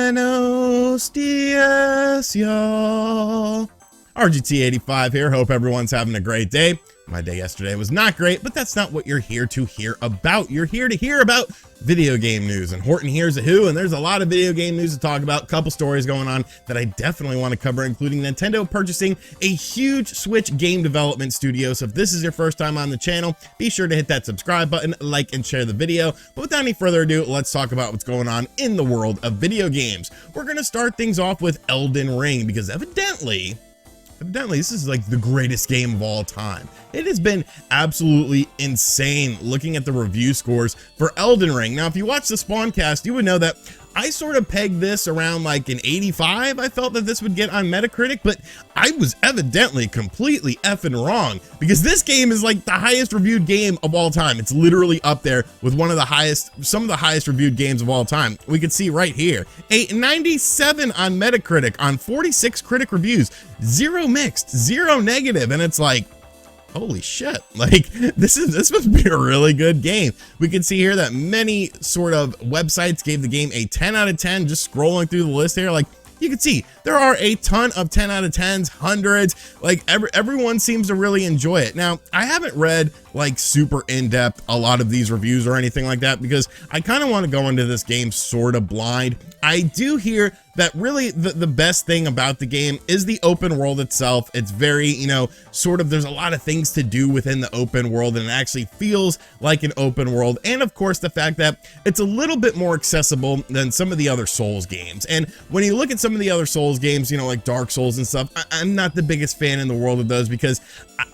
Buenos dias, y'all. RGT85 here. Hope everyone's having a great day. My day yesterday was not great, but that's not what you're here to hear about. You're here to hear about video game news, and Horton here's a who, and there's a lot of video game news to talk about. A couple stories going on that I definitely want to cover, including Nintendo purchasing a huge Switch game development studio. So if this is your first time on the channel, be sure to hit that subscribe button, like, and share the video. But without any further ado, let's talk about what's going on in the world of video games. We're going to start things off with Elden Ring, because evidently this is like the greatest game of all time. It has been absolutely insane looking at the review scores for Elden Ring. Now, if you watch the Spawncast, you would know that I sort of pegged this around like an 85. I felt that this would get on Metacritic, but I was evidently completely effing wrong, because this game is like the highest reviewed game of all time. It's literally up there with some of the highest reviewed games of all time. We can see right here, a 97 on Metacritic on 46 critic reviews, 0 mixed, 0 negative, and it's like, holy shit, like this must be a really good game. We can see here that many sort of websites gave the game a 10 out of 10. Just scrolling through the list here, like you can see there are a ton of 10 out of 10s, hundreds, like everyone seems to really enjoy it. Now, I haven't read like super in-depth a lot of these reviews or anything like that, because I kind of want to go into this game sort of blind. I do hear that really the best thing about the game is the open world itself. It's very, sort of, there's a lot of things to do within the open world, and it actually feels like an open world. And of course, the fact that it's a little bit more accessible than some of the other Souls games. And when you look at some of the other Souls games, like Dark Souls and stuff, I'm not the biggest fan in the world of those, because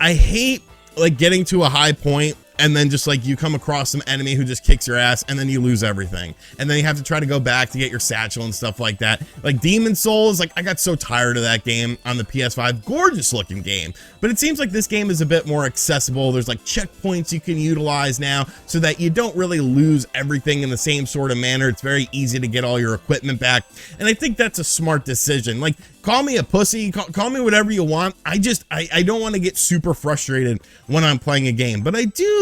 I hate like getting to a high point and then just like you come across some enemy who just kicks your ass and then you lose everything, and then you have to try to go back to get your satchel and stuff like that. Like Demon Souls, like I got so tired of that game on the PS5. Gorgeous looking game, but it seems like this game is a bit more accessible. There's like checkpoints you can utilize now so that you don't really lose everything in the same sort of manner. It's very easy to get all your equipment back, and I think that's a smart decision. Like, call me a pussy, call me whatever you want. I don't want to get super frustrated when I'm playing a game, but I do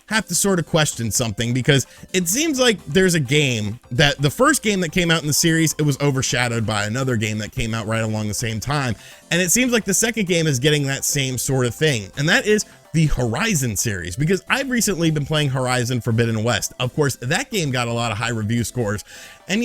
have to sort of question something, because it seems like there's a game that the first game that came out in the series, it was overshadowed by another game that came out right along the same time. And it seems like the second game is getting that same sort of thing. And that is the Horizon series, because I've recently been playing Horizon Forbidden West. Of course, that game got a lot of high review scores, and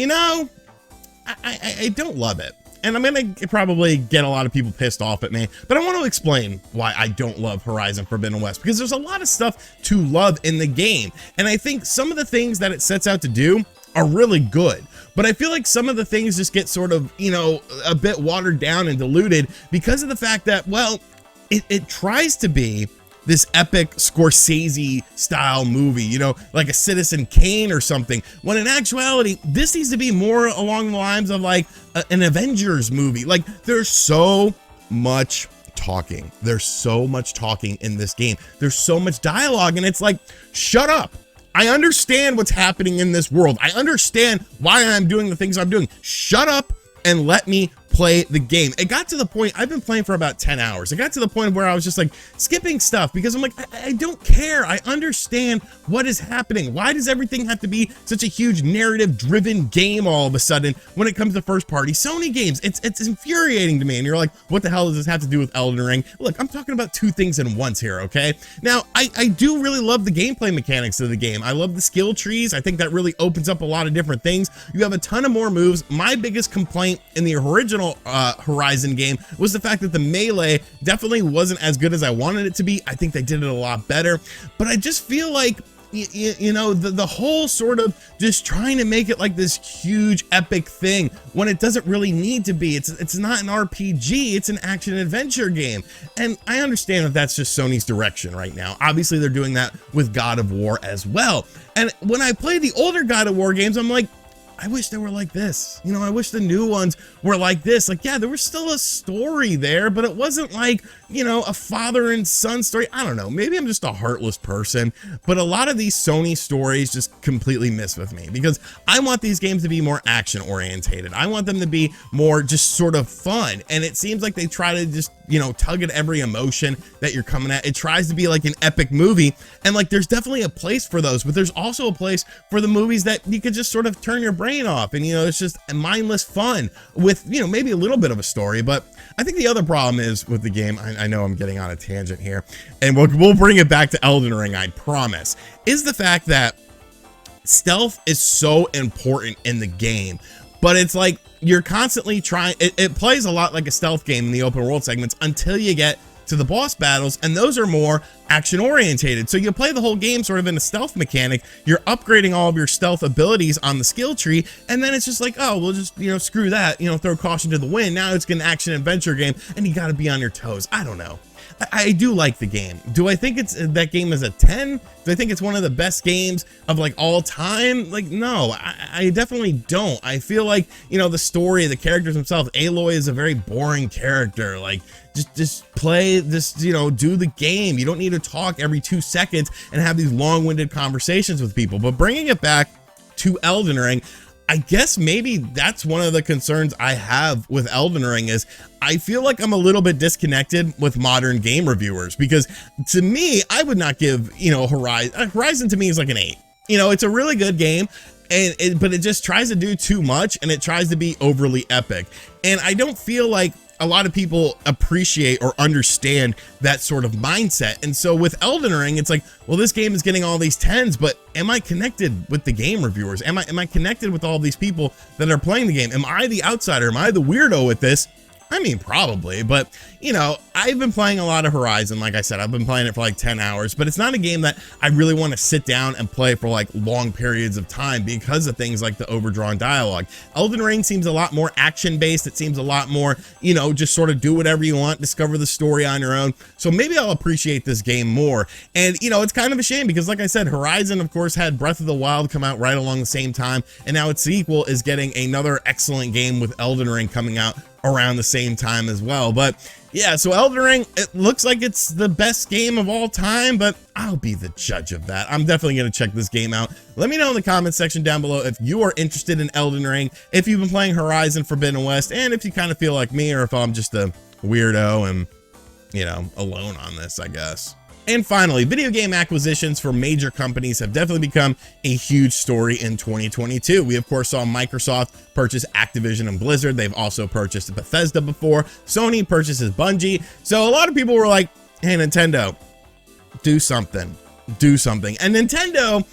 I don't love it. And I'm going to probably get a lot of people pissed off at me, but I want to explain why I don't love Horizon Forbidden West, because there's a lot of stuff to love in the game. And I think some of the things that it sets out to do are really good, but I feel like some of the things just get sort of, a bit watered down and diluted because of the fact that, well, it tries to be this epic Scorsese style movie, like a Citizen Kane or something, when in actuality, this needs to be more along the lines of like an Avengers movie. Like, there's so much talking. There's so much talking in this game. There's so much dialogue, and it's like, shut up. I understand what's happening in this world. I understand why I'm doing the things I'm doing. Shut up and let me play the game. It got to the point, I've been playing for about 10 hours. It got to the point where I was just like skipping stuff, because I'm like, I don't care. I understand what is happening. Why does everything have to be such a huge narrative driven game all of a sudden when it comes to first party Sony games? It's infuriating to me. And you're like, what the hell does this have to do with Elden Ring? Look, I'm talking about two things in once here, okay? Now, I do really love the gameplay mechanics of the game. I love the skill trees. I think that really opens up a lot of different things. You have a ton of more moves. My biggest complaint in the original Horizon game was the fact that the melee definitely wasn't as good as I wanted it to be. I think they did it a lot better, but I just feel like the whole sort of just trying to make it like this huge epic thing when it doesn't really need to be. It's not an RPG, it's an action adventure game. And I understand that that's just Sony's direction right now. Obviously they're doing that with God of War as well. And when I play the older God of War games, I'm like, I wish they were like this. I wish the new ones were like this. Like, yeah, there was still a story there, but it wasn't like, a father and son story. I don't know. Maybe I'm just a heartless person, but a lot of these Sony stories just completely miss with me, because I want these games to be more action orientated. I want them to be more just sort of fun. And it seems like they try to just, tug at every emotion that you're coming at. It tries to be like an epic movie. And like, there's definitely a place for those, but there's also a place for the movies that you could just sort of turn your brain brain off. And, it's just mindless fun with, maybe a little bit of a story. But I think the other problem is with the game, I know I'm getting on a tangent here, and we'll bring it back to Elden Ring, I promise, is the fact that stealth is so important in the game. But it's like you're constantly trying, it plays a lot like a stealth game in the open world segments until you get to the boss battles, and those are more action orientated. So you play the whole game sort of in a stealth mechanic. You're upgrading all of your stealth abilities on the skill tree, and then it's just like, oh, we'll just, screw that, throw caution to the wind. Now it's an action adventure game, and you got to be on your toes. I don't know. I do like the game. Do I think that game is a 10? Do I think it's one of the best games of like all time? Like, no, I definitely don't. I feel like, the story, the characters themselves, Aloy is a very boring character. Like, just play this, do the game. You don't need to talk every 2 seconds and have these long-winded conversations with people. But bringing it back to Elden Ring, I guess maybe that's one of the concerns I have with Elden Ring is I feel like I'm a little bit disconnected with modern game reviewers, because to me, I would not give, Horizon to me is like an 8. It's a really good game, but it just tries to do too much, and it tries to be overly epic. And I don't feel like a lot of people appreciate or understand that sort of mindset. And so with Elden Ring, it's like, well, this game is getting all these 10s, but am I connected with the game reviewers? Am I connected with all these people that are playing the game? Am I the outsider? Am I the weirdo with this? I mean, probably, but I've been playing a lot of Horizon. Like I said, I've been playing it for like 10 hours, but it's not a game that I really want to sit down and play for like long periods of time because of things like the overdrawn dialogue. Elden Ring seems a lot more action based. It seems a lot more, just sort of do whatever you want, discover the story on your own. So maybe I'll appreciate this game more. And, it's kind of a shame because like I said, Horizon, of course, had Breath of the Wild come out right along the same time. And now its sequel is getting another excellent game with Elden Ring coming out around the same time as well. But yeah, so Elden Ring, it looks like it's the best game of all time, but I'll be the judge of that. I'm definitely going to check this game out. Let me know in the comments section down below if you are interested in Elden Ring, if you've been playing Horizon Forbidden West, and if you kind of feel like me, or if I'm just a weirdo and, alone on this, I guess. And finally, video game acquisitions for major companies have definitely become a huge story in 2022. We, of course, saw Microsoft purchase Activision and Blizzard. They've also purchased Bethesda before. Sony purchases Bungie. So a lot of people were like, hey, Nintendo, do something. Do something. And Nintendo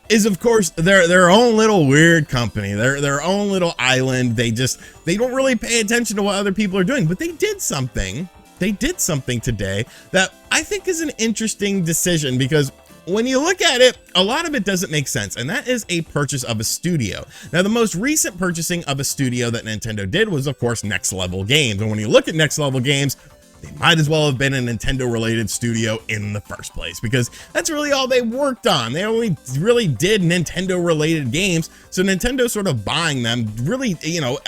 is, of course, their own little weird company. They're their own little island. They don't really pay attention to what other people are doing, but they did something. They did something today that I think is an interesting decision, because when you look at it, a lot of it doesn't make sense, and that is a purchase of a studio. Now, the most recent purchasing of a studio that Nintendo did was, of course, Next Level Games. And when you look at Next Level Games, they might as well have been a Nintendo-related studio in the first place, because that's really all they worked on. They only really did Nintendo-related games, so Nintendo sort of buying them really,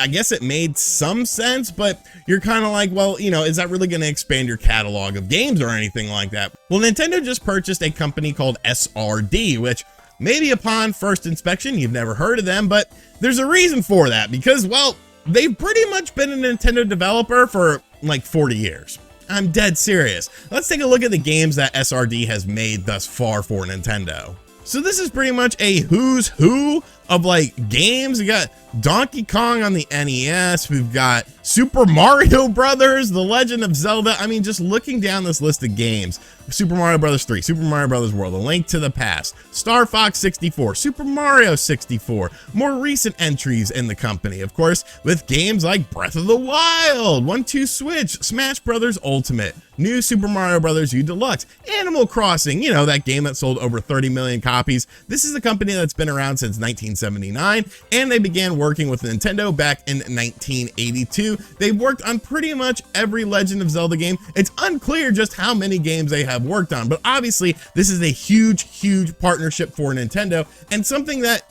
I guess it made some sense, but you're kind of like, well, is that really going to expand your catalog of games or anything like that? Well, Nintendo just purchased a company called SRD, which maybe upon first inspection, you've never heard of them, but there's a reason for that, because, well, they've pretty much been a Nintendo developer for like 40 years. I'm dead serious. Let's take a look at the games that SRD has made thus far for Nintendo. So this is pretty much a who's who of like games. We got Donkey Kong on the NES. We've got Super Mario Brothers, The Legend of Zelda. I mean, just looking down this list of games, Super Mario Brothers 3, Super Mario Brothers World, A Link to the Past, Star Fox 64, Super Mario 64, more recent entries in the company, of course, with games like Breath of the Wild, 1-2 Switch, Smash Brothers Ultimate, New Super Mario Brothers U Deluxe, Animal Crossing, that game that sold over 30 million copies. This is a company that's been around since 1979, and they began working with Nintendo back in 1982. They've worked on pretty much every Legend of Zelda game. It's unclear just how many games they have worked on, but obviously this is a huge partnership for Nintendo, and something that,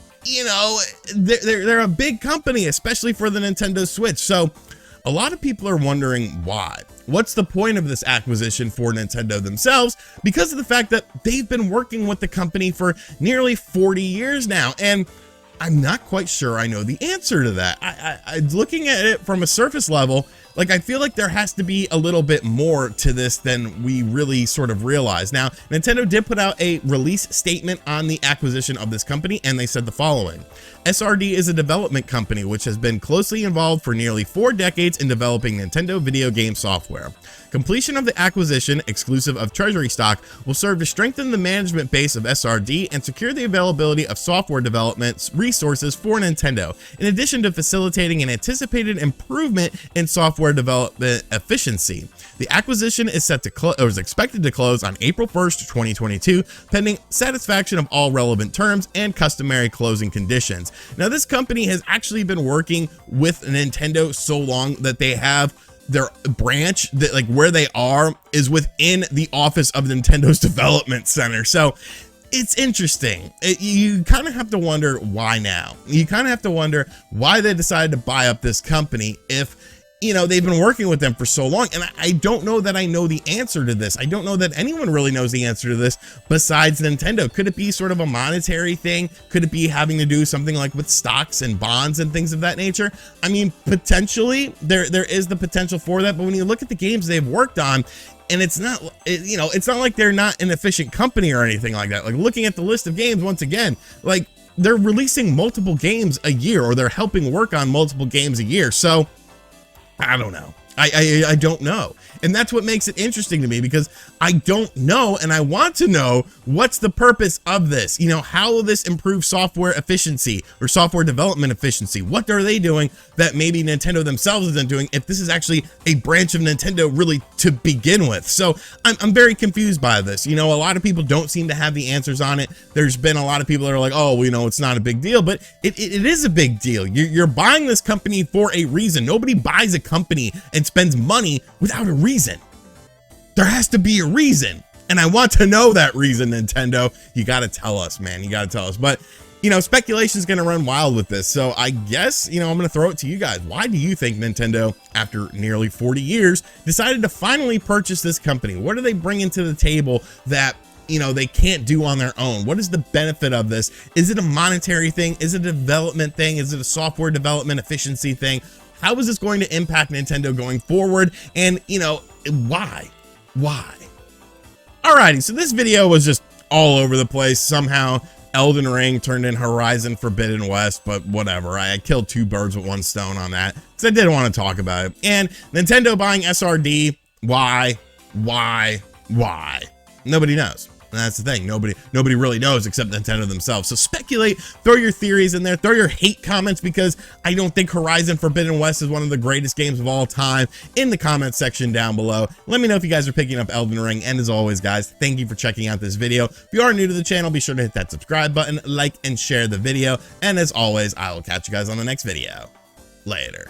they're a big company, especially for the Nintendo Switch. So a lot of people are wondering why. What's the point of this acquisition for Nintendo themselves? Because of the fact that they've been working with the company for nearly 40 years now, and I'm not quite sure I know the answer to that. I looking at it from a surface level, Like, I feel like there has to be a little bit more to this than we really sort of realize. Now, Nintendo did put out a release statement on the acquisition of this company, and they said the following: SRD is a development company which has been closely involved for nearly 4 decades in developing Nintendo video game software. Completion of the acquisition, exclusive of treasury stock, will serve to strengthen the management base of SRD and secure the availability of software development resources for Nintendo, in addition to facilitating an anticipated improvement in software development efficiency. The acquisition is set to is expected to close on April 1st, 2022, pending satisfaction of all relevant terms and customary closing conditions. Now, this company has actually been working with Nintendo so long that they have their branch, that like where they are is within the office of Nintendo's development center. So it's interesting. You kind of have to wonder why now. You kind of have to wonder why they decided to buy up this company if, you know, they've been working with them for so long. And I don't know that I know the answer to this. I don't know that anyone really knows the answer to this besides Nintendo. Could it be sort of a monetary thing? Could it be having to do something like with stocks and bonds and things of that nature? I mean, potentially there is the potential for that. But when you look at the games they've worked on, and it's not, you know, it's not like they're not an efficient company or anything like that. Like, looking at the list of games, once again, like, they're releasing multiple games a year, or they're helping work on multiple games a year. So I don't know. I don't know. And that's what makes it interesting to me, because I don't know, and I want to know what's the purpose of this. You know, how will this improve software efficiency or software development efficiency? What are they doing that maybe Nintendo themselves isn't doing, if this is actually a branch of Nintendo really to begin with? So I'm very confused by this. You know, a lot of people don't seem to have the answers on it. There's been a lot of people that are like, oh, you know, it's not a big deal, but it is a big deal. You're buying this company for a reason. Nobody buys a company and spends money without a reason. There has to be a reason, and I want to know that reason, Nintendo. You got to tell us, man. You got to tell us. But, you know, speculation is going to run wild with this. So I guess, you know, I'm going to throw it to you guys. Why do you think Nintendo, after nearly 40 years, decided to finally purchase this company? What are they bringing to the table that, you know, they can't do on their own? What is the benefit of this? Is it a monetary thing? Is it a development thing? Is it a software development efficiency thing? How is this going to impact Nintendo going forward? And, you know, why? Alrighty, so this video was just all over the place. Somehow Elden Ring turned in Horizon Forbidden West, but whatever. I killed 2 birds with 1 stone on that, because I did want to talk about it. And Nintendo buying SRD, why? Nobody knows. And that's the thing. Nobody really knows except Nintendo themselves. So speculate, throw your theories in there, throw your hate comments, because I don't think Horizon Forbidden West is one of the greatest games of all time, in the comment section down below. Let me know if you guys are picking up Elden Ring. And as always, guys, thank you for checking out this video. If you are new to the channel, be sure to hit that subscribe button, like, and share the video. And as always, I will catch you guys on the next video. Later.